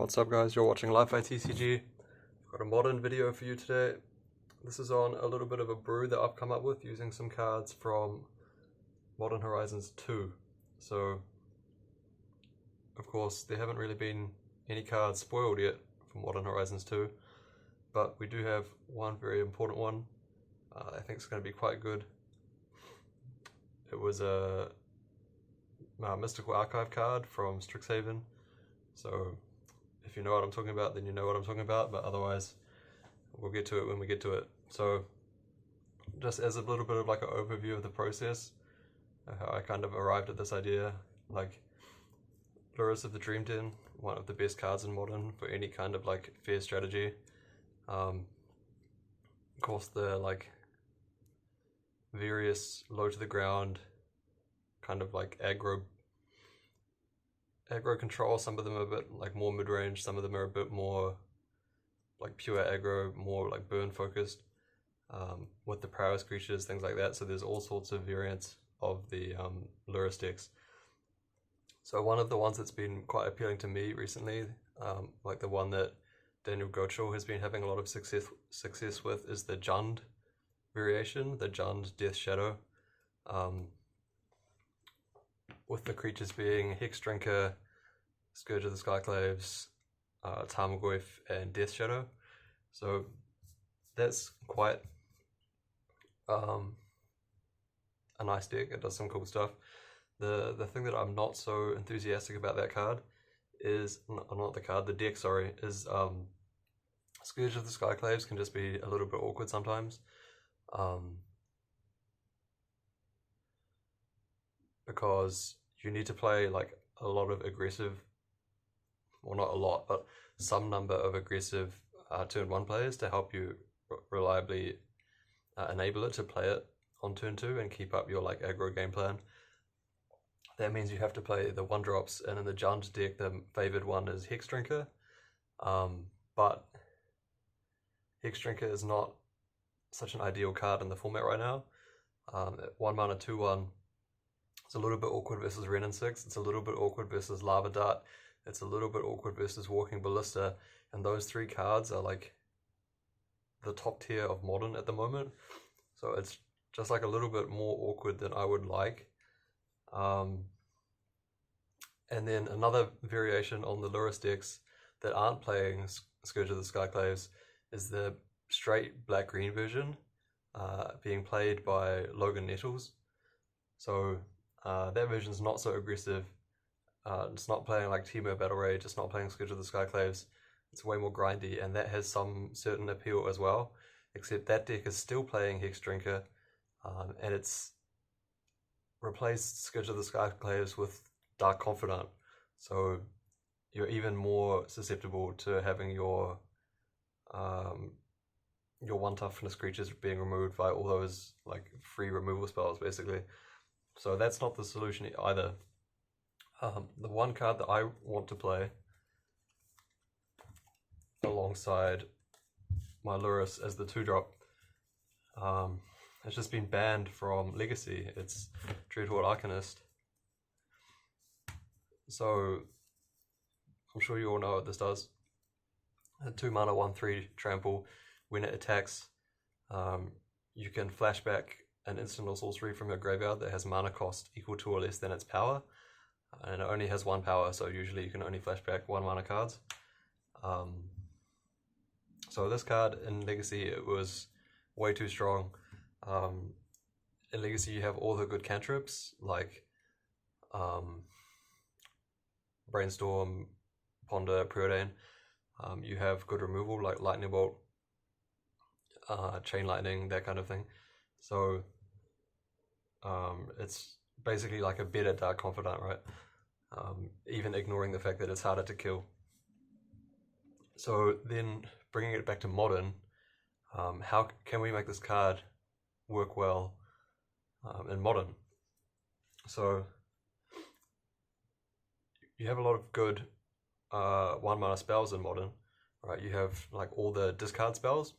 What's up guys, you're watching Life by TCG. I've got a modern video for you today. This is on a little bit of a brew that I've come up with using some cards from Modern Horizons 2. So, of course, there haven't really been any cards spoiled yet from Modern Horizons 2, but we do have one very important one. I think it's going to be quite good. It was a Mystical Archive card from Strixhaven. So, if you know what I'm talking about, then you know what I'm talking about, but otherwise we'll get to it when we get to it. So just as a little bit of like an overview of the process, how I kind of arrived at this idea, like Lurrus of the Dream Den, one of the best cards in Modern for any kind of like fair strategy. Of course the like various low to the ground kind of like aggro control, some of them are a bit like more mid-range, some of them are a bit more like pure aggro, more like burn focused, with the prowess creatures, things like that. So there's all sorts of variants of the Lurrus decks. So one of the ones that's been quite appealing to me recently, like the one that Daniel Goetschel has been having a lot of success with, is the Jund variation, the Jund Death Shadow. With the creatures being Hex Drinker, Scourge of the Skyclaves, Tarmogoyf, and Death Shadow. So that's quite a nice deck. It does some cool stuff. The thing that I'm not so enthusiastic about that card is, not the card, the deck, sorry, is Scourge of the Skyclaves can just be a little bit awkward sometimes. Because you need to play like a lot of aggressive, well not a lot, but some number of aggressive turn 1 players to help you reliably enable it to play it on turn 2 and keep up your like aggro game plan. That means you have to play the 1-drops, and in the Jund deck the favoured one is Hex Drinker, but Hex Drinker is not such an ideal card in the format right now. 1 mana 2/1. It's a little bit awkward versus Renin 6, it's a little bit awkward versus Lava Dart, it's a little bit awkward versus Walking Ballista, and those 3 cards are like the top tier of Modern at the moment. So it's just like a little bit more awkward than I would like. And then another variation on the Lurrus decks that aren't playing Scourge of the Skyclaves is the straight black-green version, being played by Logan Nettles. So that version's not so aggressive. It's not playing like Teemo Battle Rage, it's not playing Scourge of the Skyclaves. It's way more grindy, and that has some certain appeal as well, except that deck is still playing Hex Drinker, and it's replaced Scourge of the Skyclaves with Dark Confidant. So you're even more susceptible to having your 1 toughness creatures being removed by all those like free removal spells basically. So that's not the solution either. The one card that I want to play alongside my Lurrus as the 2-drop has just been banned from Legacy. It's Dreadhorde Arcanist. So I'm sure you all know what this does. A 2 mana 1/3 trample. When it attacks, you can flashback an instant or sorcery from your graveyard that has mana cost equal to or less than its power, and it only has 1 power, so usually you can only flashback 1 mana cards. So this card in Legacy, it was way too strong. In Legacy you have all the good cantrips like Brainstorm, Ponder, Preordain. You have good removal like Lightning Bolt, Chain Lightning, that kind of thing. So it's basically like a better Dark Confidant, right? Even ignoring the fact that it's harder to kill. So then bringing it back to Modern, how can we make this card work well in Modern? So you have a lot of good 1 mana spells in Modern, right? You have like all the discard spells.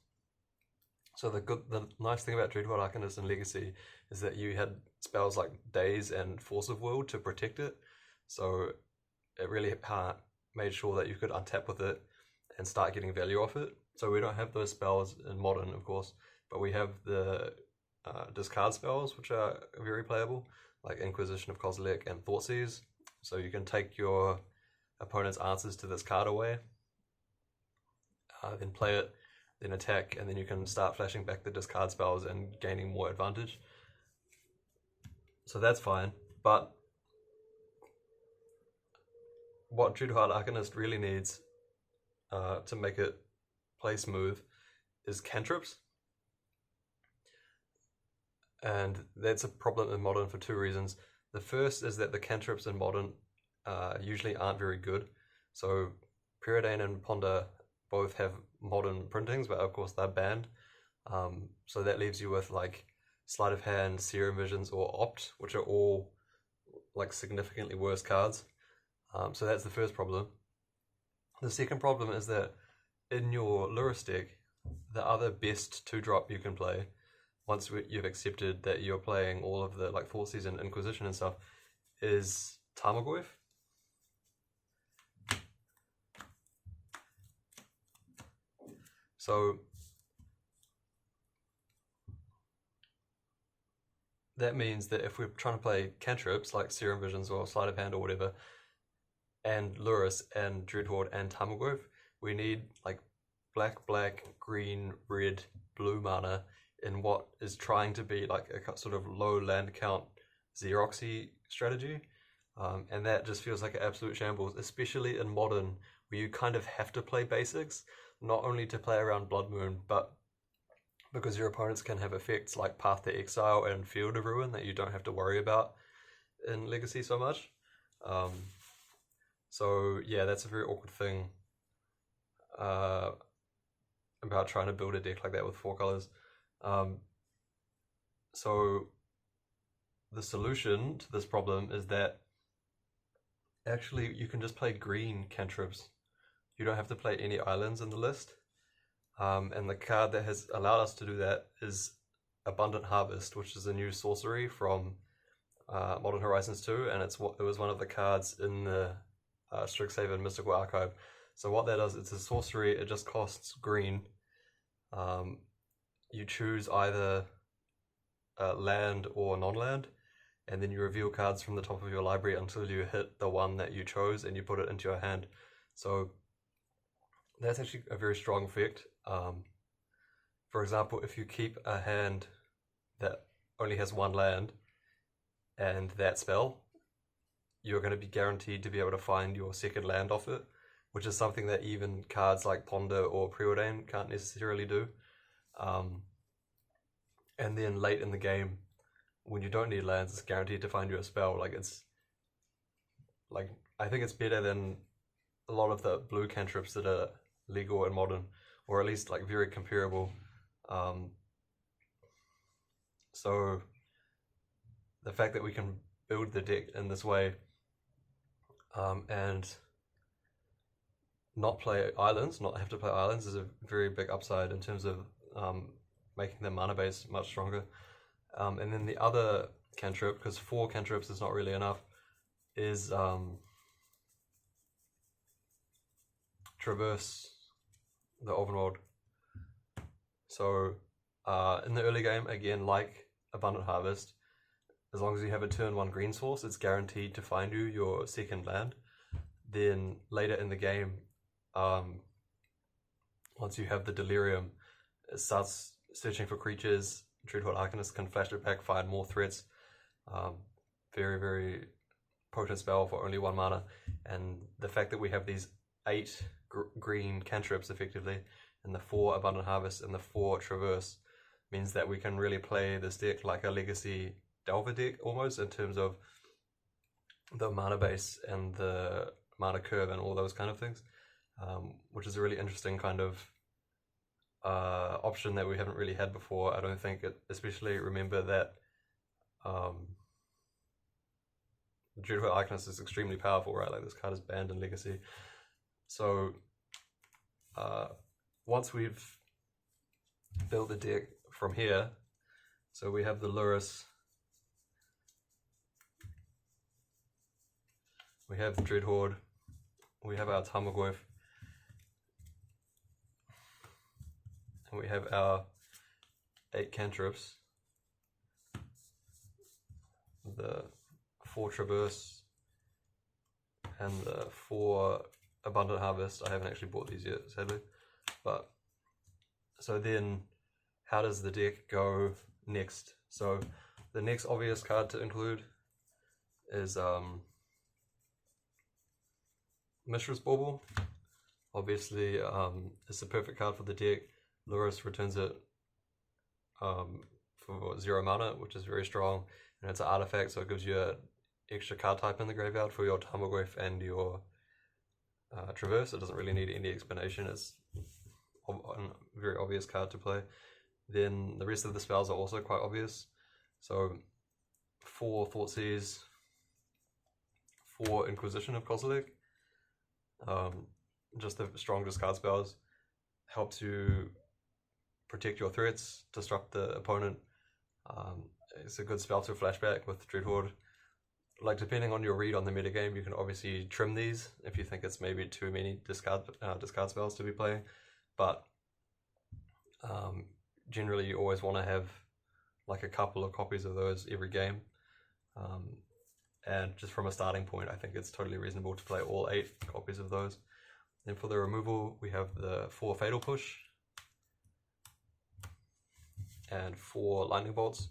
So the nice thing about Dreadhorde Arcanist in Legacy is that you had spells like Daze and Force of Will to protect it. So it really made sure that you could untap with it and start getting value off it. So we don't have those spells in Modern, of course, but we have the discard spells, which are very playable, like Inquisition of Kozilek and Thoughtseize. So you can take your opponent's answers to this card away, then play it, then attack, and then you can start flashing back the discard spells and gaining more advantage. So that's fine, but what Dreadhorde Arcanist really needs to make it play smooth is cantrips. And that's a problem in Modern for two reasons. The first is that the cantrips in Modern usually aren't very good. So Preordain and Ponder both have Modern printings, but of course they're banned. So that leaves you with like Sleight of Hand, Serum Visions, or Opt, which are all like significantly worse cards. So that's the first problem. The second problem is that in your Lurrus deck, the other best 2-drop you can play, once you've accepted that you're playing all of the like Thoughtseize and Inquisition and stuff, is Tarmogoyf. So that means that if we're trying to play cantrips like Serum Visions or Sleight of Hand or whatever, and Lurrus and Dreadhorde and Tarmogoyf, we need like black, green, red, blue mana in what is trying to be like a sort of low land count Xeroxy strategy. And that just feels like an absolute shambles, especially in Modern, where you kind of have to play basics, not only to play around Blood Moon, but because your opponents can have effects like Path to Exile and Field of Ruin that you don't have to worry about in Legacy so much. So yeah, that's a very awkward thing about trying to build a deck like that with 4 colors. So the solution to this problem is that actually you can just play green cantrips. You don't have to play any islands in the list. And the card that has allowed us to do that is Abundant Harvest, which is a new sorcery from Modern Horizons 2, and it was one of the cards in the Strixhaven Mystical Archive. So what that does, it's a sorcery, it just costs green. You choose either land or non-land, and then you reveal cards from the top of your library until you hit the one that you chose and you put it into your hand. So that's actually a very strong effect. For example, if you keep a hand that only has 1 land and that spell, you're going to be guaranteed to be able to find your second land off it, which is something that even cards like Ponder or Preordain can't necessarily do. And then late in the game, when you don't need lands, it's guaranteed to find you a spell. Like it's like, I think it's better than a lot of the blue cantrips that are legal in Modern, or at least like very comparable. So the fact that we can build the deck in this way and not play islands, not have to play islands, is a very big upside in terms of making the mana base much stronger. And then the other cantrip, because 4 cantrips is not really enough, is Traverse the Ulvenwald. So in the early game, again, like Abundant Harvest, as long as you have a turn 1 green source, it's guaranteed to find you your second land. Then later in the game, once you have the Delirium, it starts searching for creatures. Dreadhorde Arcanist can flash it back, find more threats. Very, very potent spell for only 1 mana. And the fact that we have these 8 green cantrips effectively, and the 4 Abundant Harvest and the 4 Traverse, means that we can really play this deck like a Legacy Delver deck almost, in terms of the mana base and the mana curve and all those kind of things, which is a really interesting kind of option that we haven't really had before. I don't think it, especially remember that Dreadhorde Arcanist is extremely powerful, right? Like this card is banned in Legacy. So once we've built the deck from here, so we have the Lurrus, we have the Dreadhorde, we have our Tarmogoyf, and we have our 8 cantrips, the 4 Traverse, and the 4 Abundant Harvest. I haven't actually bought these yet, sadly. But so then, how does the deck go next? So the next obvious card to include is Mishra's Bauble. Obviously, it's the perfect card for the deck. Lurrus returns it for 0 mana, which is very strong, and it's an artifact, so it gives you an extra card type in the graveyard for your Tarmogoyf and your Traverse. It doesn't really need any explanation. It's a very obvious card to play. Then the rest of the spells are also quite obvious. So 4 Thoughtseize, 4 Inquisition of Kozilek. Just the strong discard spells help to protect your threats, disrupt the opponent. It's a good spell to flashback with Dreadhorde. Like, depending on your read on the metagame, you can obviously trim these if you think it's maybe too many discard spells to be playing. But generally, you always want to have like a couple of copies of those every game. And just from a starting point, I think it's totally reasonable to play all 8 copies of those. Then for the removal, we have the 4 Fatal Push and 4 Lightning Bolts.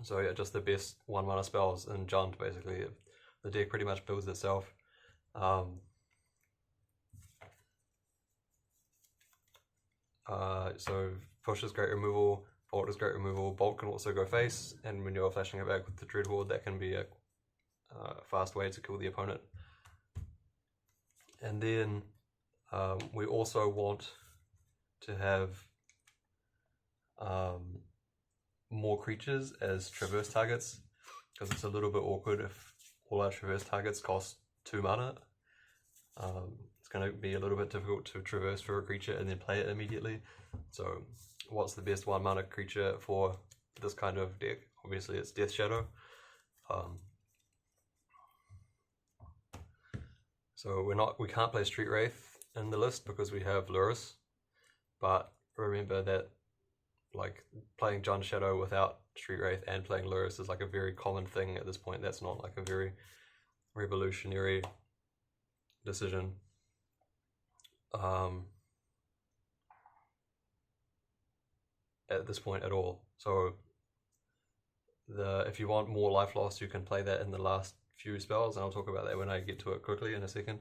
So yeah, just the best 1 mana spells in Junt, basically. The deck pretty much builds itself. So Push is great removal, Bolt is great removal, Bolt can also go face, and when you're flashing it back with the Dreadhorde, that can be a fast way to kill the opponent. And then we also want to have more creatures as Traverse targets, because it's a little bit awkward if all our Traverse targets cost 2 mana. It's going to be a little bit difficult to Traverse for a creature and then play it immediately. So what's the best 1 mana creature for this kind of deck? Obviously it's Death Shadow. So we can't play Street Wraith in the list because we have Lurrus, but remember that like playing Junt Shadow without Street Wraith and playing Lurrus is like a very common thing at this point. That's not like a very revolutionary decision. At this point at all. So if you want more life loss, you can play that in the last few spells, and I'll talk about that when I get to it quickly in a second.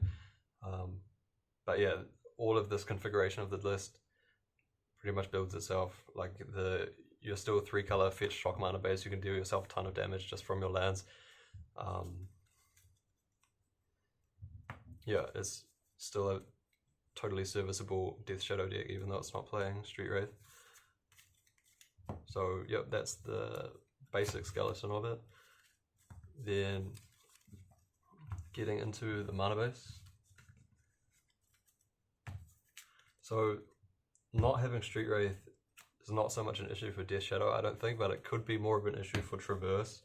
But yeah, all of this configuration of the list pretty much builds itself. Like you're still 3 color fetch shock mana base. You can deal yourself a ton of damage just from your lands. Yeah, it's still a totally serviceable Death Shadow deck, even though it's not playing Street Wraith. So yep, that's the basic skeleton of it. Then getting into the mana base. So not having Street Wraith is not so much an issue for Death Shadow, I don't think, but it could be more of an issue for Traverse,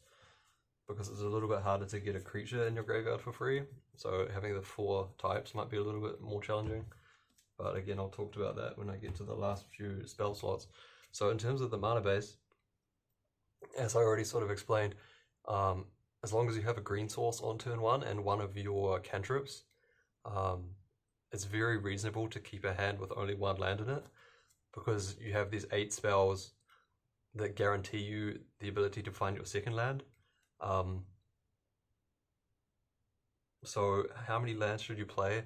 because it's a little bit harder to get a creature in your graveyard for free. So having the 4 types might be a little bit more challenging. But again, I'll talk about that when I get to the last few spell slots. So in terms of the mana base, as I already sort of explained, as long as you have a green source on turn 1 and one of your cantrips, it's very reasonable to keep a hand with only 1 land in it, because you have these 8 spells that guarantee you the ability to find your second land. So how many lands should you play?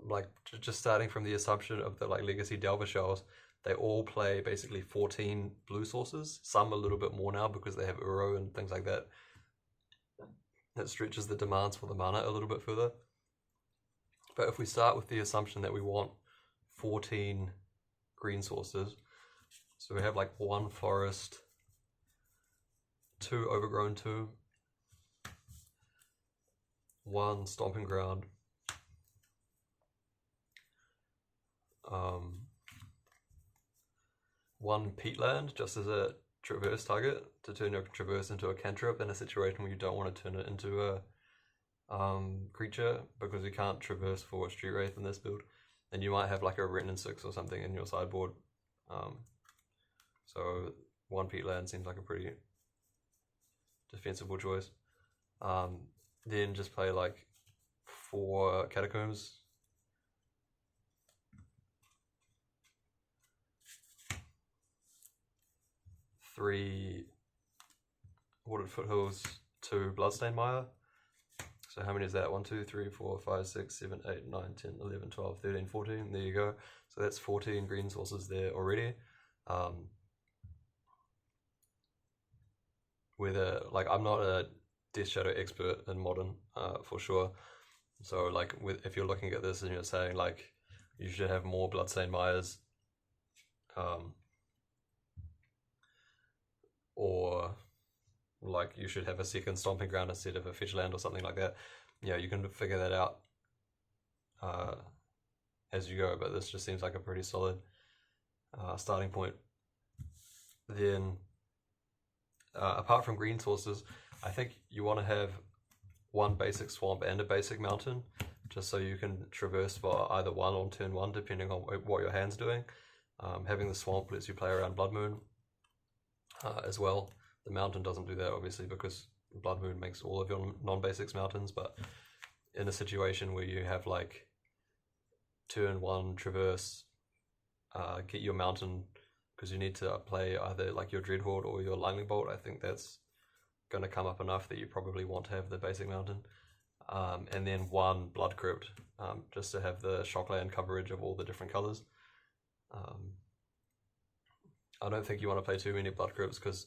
Like, just starting from the assumption of the Legacy Delver Shells, they all play basically 14 blue sources, some a little bit more now because they have Uro and things like that. That stretches the demands for the mana a little bit further. But if we start with the assumption that we want 14 green sources, so we have like 1 forest, 2 Overgrown Tomb, 1 Stomping Ground, 1 Peatland, just as a Traverse target, to turn your Traverse into a cantrip in a situation where you don't want to turn it into creature because you can't traverse for Street Wraith in this build, and you might have like a Retin 6 or something in your sideboard. So 1 Peatland seems like a pretty defensible choice. Then just play like 4 Catacombs. Three Wooded Foothills, 2 Bloodstained Mire. So how many is that? 1, 2, 3, 4, 5, 6, 7, 8, 9, 10, 11, 12, 13, 14. There you go. So that's 14 green sources there already. Whether, like, I'm not a Death Shadow expert in Modern, for sure. So, like, if you're looking at this and you're saying, like, you should have more Bloodstained Mires, or like you should have a second Stomping Ground instead of a fetch land or something like that, yeah, you can figure that out as you go, but this just seems like a pretty solid starting point. Then apart from green sources, I think you want to have 1 basic swamp and a basic mountain, just so you can traverse for either one on turn 1 depending on what your hand's doing. Having the swamp lets you play around Blood Moon as well. The mountain doesn't do that, obviously, because Blood Moon makes all of your non-basics mountains, but in a situation where you have like turn 1 traverse, get your mountain, because you need to play either like your Dreadhorde or your Lightning Bolt, I think that's going to come up enough that you probably want to have the basic mountain. And then 1 Blood Crypt, just to have the shockland coverage of all the different colors. I don't think you want to play too many Blood Crypts because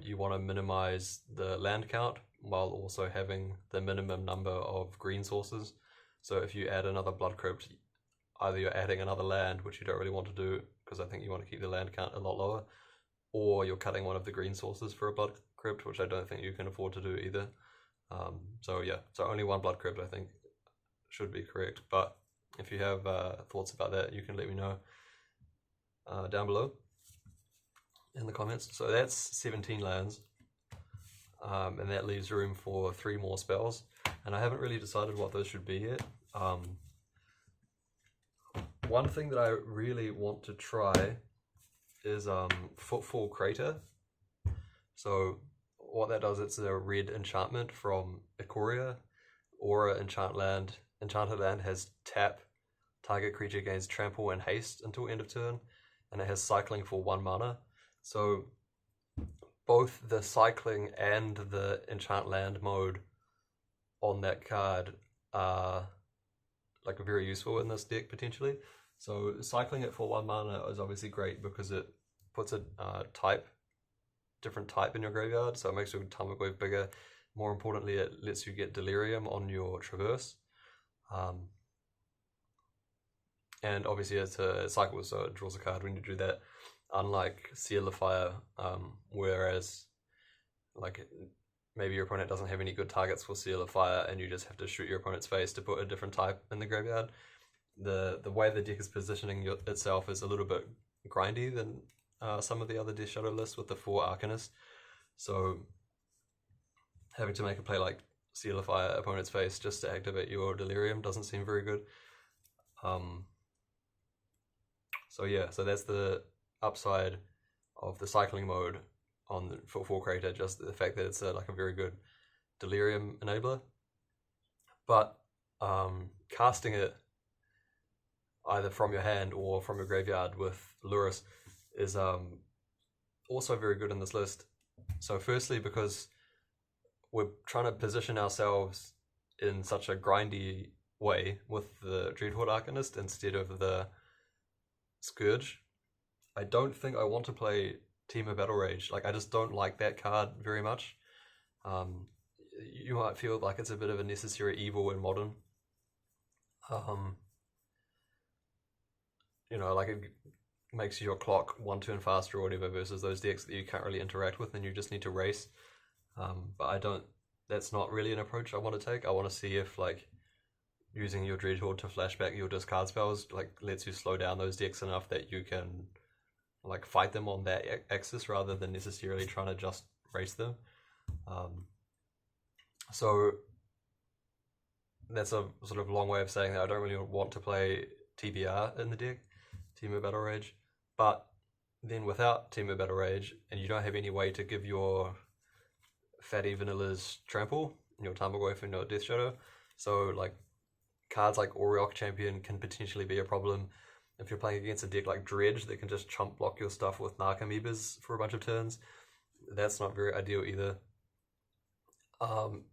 you want to minimize the land count while also having the minimum number of green sources. So if you add another Blood Crypt, either you're adding another land, which you don't really want to do because I think you want to keep the land count a lot lower, or you're cutting one of the green sources for a Blood Crypt, which I don't think you can afford to do either. So yeah, so only 1 Blood Crypt I think should be correct. But if you have thoughts about that, you can let me know down below in the comments. So that's 17 lands, and that leaves room for 3 more spells, and I haven't really decided what those should be yet. One thing that I really want to try is Footfall Crater. So what that does, it's a red enchantment from Ikoria. Aura Enchanted Land has tap, target creature gains trample and haste until end of turn, and it has cycling for 1 mana. So both the cycling and the enchant land mode on that card are like very useful in this deck potentially. So cycling it for 1 mana is obviously great because it puts a different type in your graveyard, so it makes your Tarmogoyf bigger. More importantly, it lets you get Delirium on your Traverse. And obviously it's a cycle, so it draws a card when you do that. Unlike Seal of Fire, whereas like maybe your opponent doesn't have any good targets for Seal of Fire and you just have to shoot your opponent's face to put a different type in the graveyard. The way the deck is positioning itself is a little bit grindy than some of the other Death Shadow lists with the 4 Arcanists. So having to make a play like Seal of Fire opponent's face just to activate your Delirium doesn't seem very good. So yeah, so that's the upside of the cycling mode on the Footfall Crater, just the fact that it's like a very good Delirium enabler. But casting it either from your hand or from your graveyard with Lurrus is also very good in this list. So firstly, because we're trying to position ourselves in such a grindy way with the Dreadhorde Arcanist instead of the Scourge, I don't think I want to play Temur Battle Rage. Like, I just don't like that card very much. You might feel like it's a bit of a necessary evil in Modern. You know, like it makes your clock 1 turn faster or whatever versus those decks that you can't really interact with and you just need to race. But that's not really an approach I want to take. I want to see if like using your Dreadhorde to flashback your discard spells like lets you slow down those decks enough that you can like fight them on that axis rather than necessarily trying to just race them. So that's a sort of long way of saying that I don't really want to play TBR in the deck, Team of Battle Rage. But then without Team of Battle Rage, and you don't have any way to give your fatty vanillas trample, your Tarmogoyf and your Death Shadow, so like cards like Aureok Champion can potentially be a problem if you're playing against a deck like Dredge that can just chump block your stuff with Narc Amoebas for a bunch of turns. That's not very ideal either.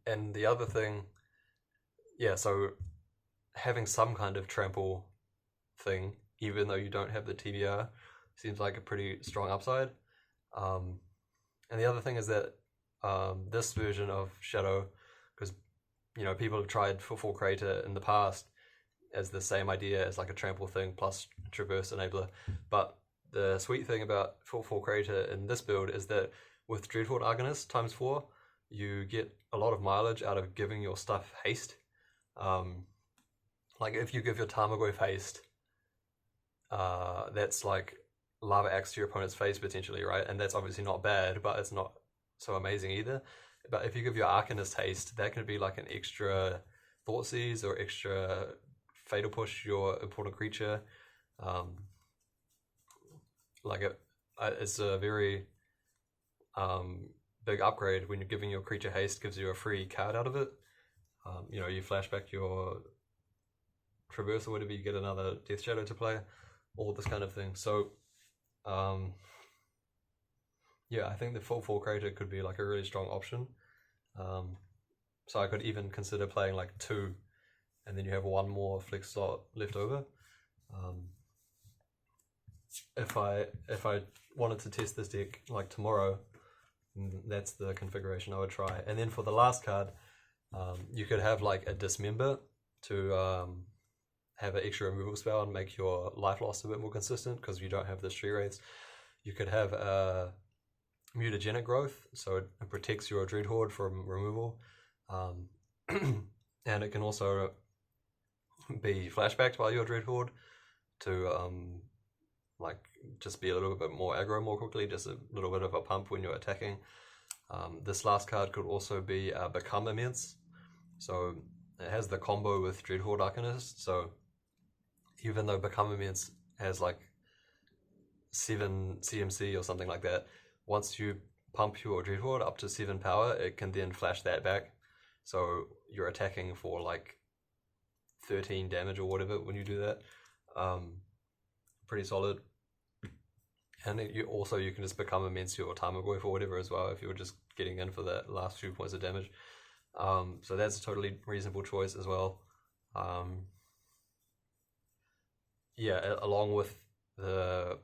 And the other thing, yeah, so having some kind of trample thing, even though you don't have the TBR, seems like a pretty strong upside. And the other thing is that this version of Shadow, because people have tried Footfall Crater in the past as the same idea as like a trample thing plus Traverse Enabler, but the sweet thing about Footfall Crater in this build is that with Dreadhorde Arcanist times 4, you get a lot of mileage out of giving your stuff haste. Like if you give your Tarmogoyf haste, that's like Lava Axe to your opponent's face potentially, right? And that's obviously not bad, but it's not so amazing either. But if you give your Arcanist haste, that can be like an extra Thoughtseize or extra Fatal Push your important creature. It's a very big upgrade when you're giving your creature haste, gives you a free card out of it. You flashback your Traverse or whatever, you get another Death Shadow to play, all this kind of thing. So, yeah, I think the Footfall Crater could be like a really strong option. So I could even consider playing like 2, and then you have 1 more flex slot left over. If I wanted to test this deck like tomorrow, that's the configuration I would try. And then for the last card, you could have like a Dismember to have an extra removal spell and make your life loss a bit more consistent because you don't have the Tree Wraiths. You could have a Mutagenic Growth, so it protects your Dreadhorde from removal. And it can also be flashbacked by your Dreadhorde to just be a little bit more aggro more quickly, just a little bit of a pump when you're attacking. This last card could also be Becomme Immense. So it has the combo with Dreadhorde Arcanist, so even though Becomme Immense has like 7 CMC or something like that, once you pump your Dreadhorde up to 7 power, it can then flash that back. So you're attacking for like 13 damage or whatever when you do that. Pretty solid. And you can just Becomme Immense your Tarmogoyf or whatever as well if you're just getting in for that last few points of damage. So that's a totally reasonable choice as well. Yeah, along with the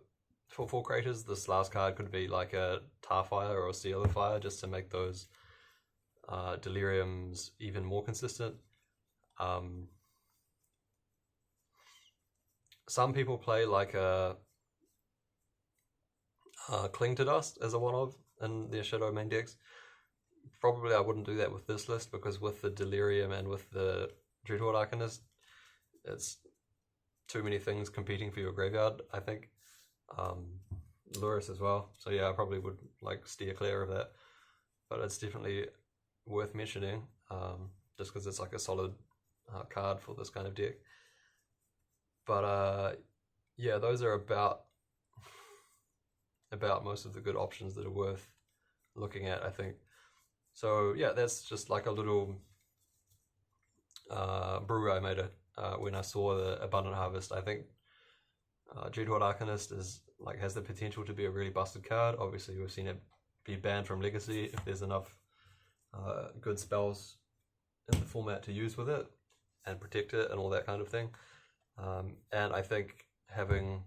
Footfall Craters, this last card could be like a Tarfire or a Seal of Fire just to make those Deliriums even more consistent. Some people play like a Cling to Dust as a one-of in their Shadow main decks. Probably I wouldn't do that with this list because with the Delirium and with the Dreadhorde Arcanist, it's too many things competing for your graveyard, I think. Lurrus as well. So yeah, I probably would like steer clear of that. But it's definitely worth mentioning just because it's like a solid card for this kind of deck. But yeah, those are about most of the good options that are worth looking at, I think. So yeah, that's just like a little brew I made when I saw the Abundant Harvest. I think Dreadhorde Arcanist has the potential to be a really busted card. Obviously, we've seen it be banned from Legacy if there's enough good spells in the format to use with it and protect it and all that kind of thing. And I think having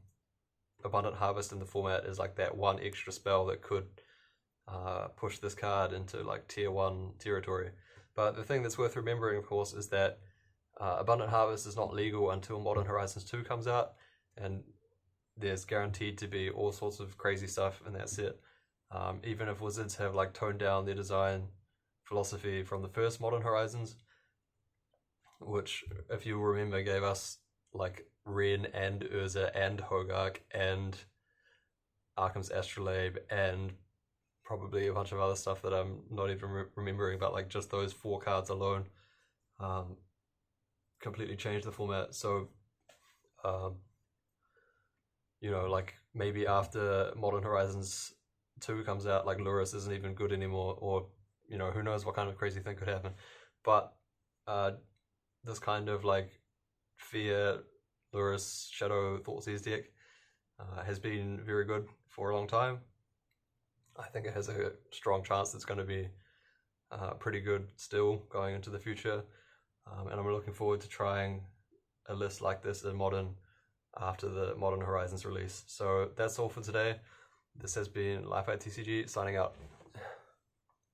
Abundant Harvest in the format is like that one extra spell that could push this card into like tier 1 territory. But the thing that's worth remembering, of course, is that Abundant Harvest is not legal until Modern Horizons 2 comes out, and there's guaranteed to be all sorts of crazy stuff in that set. Even if Wizards have like toned down their design philosophy from the first Modern Horizons, which, if you remember, gave us like Ren and Urza and Hogarth and Arkham's Astrolabe and probably a bunch of other stuff that I'm not even remembering, but like just those 4 cards alone completely change the format. So, you know, like maybe after Modern Horizons 2 comes out, like Lurrus isn't even good anymore, or you know, who knows what kind of crazy thing could happen. But this kind of like Fear, Lurrus, Shadow, Thoughtseize deck has been very good for a long time. I think it has a strong chance it's going to be pretty good still going into the future. And I'm looking forward to trying a list like this in Modern after the Modern Horizons release. So that's all for today. This has been Life at TCG, signing out.